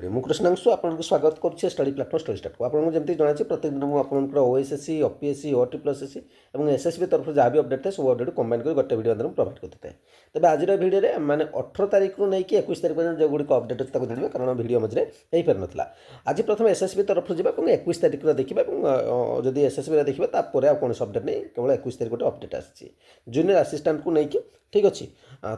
ମୁଁ କୃଷ୍ଣାଂଶୁ ଆପଣଙ୍କୁ ସ୍ୱାଗତ କରୁଛି ଷ୍ଟଡି ପ୍ଲାଟଫର୍ମ ଷ୍ଟଡି ଷ୍ଟାର୍ଟ। ଆପଣଙ୍କୁ ଯେମିତି ଜଣାଅଛି ପ୍ରତ୍ୟେକ ଦିନ ମୁଁ ଆପଣଙ୍କର ଓଏସ୍ଏସସି, ଓପିଏସସି, OTPSSC ଏବଂ ଏସ୍ଏସବି ତରଫରୁ ଯାହା ବି ଅପଡେଟ୍ ଥାଏ ସବୁ ଅପଡେଟ୍ କମ୍ବାଇନ୍ କରି ଗୋଟେ ଭିଡ଼ିଓ ମାଧ୍ୟମରେ ପ୍ରୋଭାଇଡ଼ କରିଥାଏ। ତେବେ ଆଜିର ଭିଡ଼ିଓରେ ମାନେ 18 ତାରିଖରୁ ନେଇକି 21 ତାରିଖ ପର୍ଯ୍ୟନ୍ତ ଯେଉଁଗୁଡ଼ିକ ଅପଡେଟ୍ ଅଛି ତାକୁ ଜାଣିବା, କାରଣ ଭିଡ଼ିଓ ମଝିରେ ହେଇପାରିନଥିଲା। ଆଜି ପ୍ରଥମେ ଏସ୍ଏସବି ତରଫରୁ ଯିବା ଏବଂ 21 ତାରିଖର ଦେଖିବା ଏବଂ ଯଦି ଏସ୍ଏସବିରେ ଦେଖିବା ତାପରେ ଆଉ କୌଣସି ଅପଡେଟ୍ ନେଇ କେବଳ 21 ତାରିଖ ଗୋଟେ ଅପଡେଟ୍ ଆସିଛି ଜୁନିୟର ଆସିଷ୍ଟାଣ୍ଟକୁ ନେଇକି। ଠିକ୍ ଅଛି,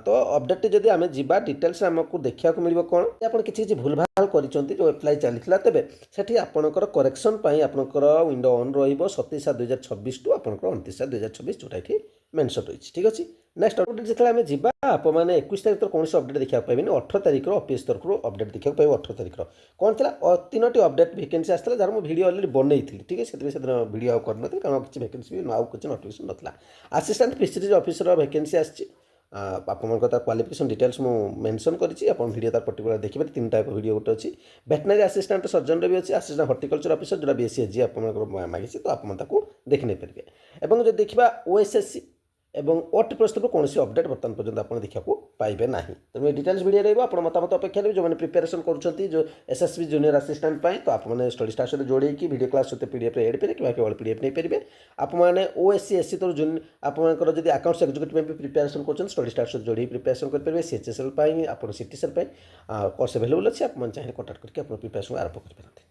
ତ ଅପଡେଟ୍ ଯଦି ଆମେ ଯିବା ଡିଟେଲ୍ସ ଆମକୁ ଦେଖିବାକୁ ମିଳିବ କ'ଣ ଆପଣ କିଛି ଭୁଲ ଭାଲ କରିଛନ୍ତି ଯେଉଁ ଆପ୍ଲାଏ ଚାଲିଥିଲା, ତେବେ ସେଠି ଆପଣଙ୍କର କରେକ୍ସନ୍ ପାଇଁ ଆପଣଙ୍କର ୱିଣ୍ଡୋ ଅନ୍ ରହିବ 27/2026 ଟୁ ଆପଣଙ୍କର 29/2026 ଯେଉଁଟା ଏଠି ମେନ୍ସନ୍ ରହିଛି। ଠିକ୍ ଅଛି, ନେକ୍ସଟ ଅପଡେଟ୍ ଯେତେବେଳେ ଆମେ ଯିବା ଆପଣମାନେ 21 ତାରିଖର କୌଣସି ଅପଡେଟ୍ ଦେଖିବାକୁ ପାଇବେନି। 18 ତାରିଖର ଅଫିସ୍ ତରଫରୁ ଅପଡେଟ୍ ଦେଖିବାକୁ ପାଇବେ। 18 ତାରିଖର କ'ଣ ଥିଲା, 3ଟି ଅପଡେଟ୍ ଭ୍ୟାକେନ୍ସି ଆସିଥିଲା ଯାହାର ମୁଁ ଭିଡ଼ିଓ ଅଲରେଡ଼ି ବନେଇଥିଲି। ଠିକ୍ ଅଛି, ସେଥିପାଇଁ ସେଦିନ ଭିଡ଼ିଓ ଆଉ କରିନଥିଲି କାରଣ କିଛି ଭ୍ୟାକେନ୍ସି ବି ଆଉ କିଛି ନୋଟିଫିକେସନ୍ ନଥିଲା। ଆସିଷ୍ଟାଣ୍ଟ ଫିସରିଜ୍ ଅଫିସର ଭ୍ୟାକେନ୍ସି ଆସିଛି। ଆପଣଙ୍କର ତାର କ୍ୱାଲିଫିକେସନ୍ ଡିଟେଲ୍ସ ମୁଁ ମେନ୍ସନ୍ କରିଛି, ଆପଣ ଭିଡ଼ିଓ ତାର ପର୍ଟିକୁଲାର ଦେଖିବେ। 3ଟା ଭିଡ଼ିଓ ଗୋଟେ ଅଛି। ଭେଟନାରୀ ଆସିଷ୍ଟାଣ୍ଟ ସର୍ଜନରେ ବି ଅଛି, ଆସିଷ୍ଟାଣ୍ଟ ହର୍ଟିକଲଚର ଅଫିସର ଯେଉଁଟା BSc ଆପଣଙ୍କର ମାଗିଛି, ତ ଆପଣ ତାକୁ ଦେଖି ନେଇପାରିବେ। ଏବଂ ଯଦି ଦେଖିବା OSSC ଏବଂ OTPS ତରଫରୁ କୌଣସି ଅପଡେଟ୍ ବର୍ତ୍ତମାନ ପର୍ଯ୍ୟନ୍ତ ଆପଣ ଦେଖିବାକୁ ପାଇବେ ନାହିଁ। ତେଣୁ ଏ ଡିଟେଲ୍ସ ଭିଡ଼ିଓ ରହିବ। ଆପଣ ମତାମତ ଅପେକ୍ଷା କରିବେ। ଯେଉଁମାନେ ପ୍ରିପାରେସନ୍ କରୁଛନ୍ତି ଯେଉଁ SSB ଜୁନିୟର ଆସିଷ୍ଟାଣ୍ଟ ପାଇଁ, ତ ଆପଣମାନେ ଷ୍ଟଡି ଷ୍ଟାର୍ଟ ସହିତ ଯୋଡ଼େଇକି ଭିଡ଼ିଓ କ୍ଲାସ୍ ସହିତ PDF ଏଡ୍ ପାରିବେ କିମ୍ବା କେବଳ PDF ନେଇପାରିବେ। ଆପଣମାନେ OSC SC ତରଫରୁ ଆପଣଙ୍କର ଯଦି ଆକାଉଣ୍ଟସ ଏକ୍ଜିକ୍ୟୁଟିଭ୍ ପାଇଁ ପ୍ରିପାରେସନ୍ କରୁଛନ୍ତି, ଷ୍ଟଡି ଷ୍ଟାର୍ଟ ସହିତ ଯୋଡ଼ିକି ପ୍ରିପାରେସନ୍ କରିପାରିବେ। CHSL ପାଇଁ ଆପଣ CTCL ପାଇଁ କୋର୍ସ ଆଭେଲେବଲ୍ ଅଛି। ଆପଣ ଚାହିଁଲେ କଣ୍ଟାକ୍ଟ କରିକି ଆପଣ ପ୍ରିପାରେସନ୍ ଆରମ୍ଭ କରିପାରନ୍ତି।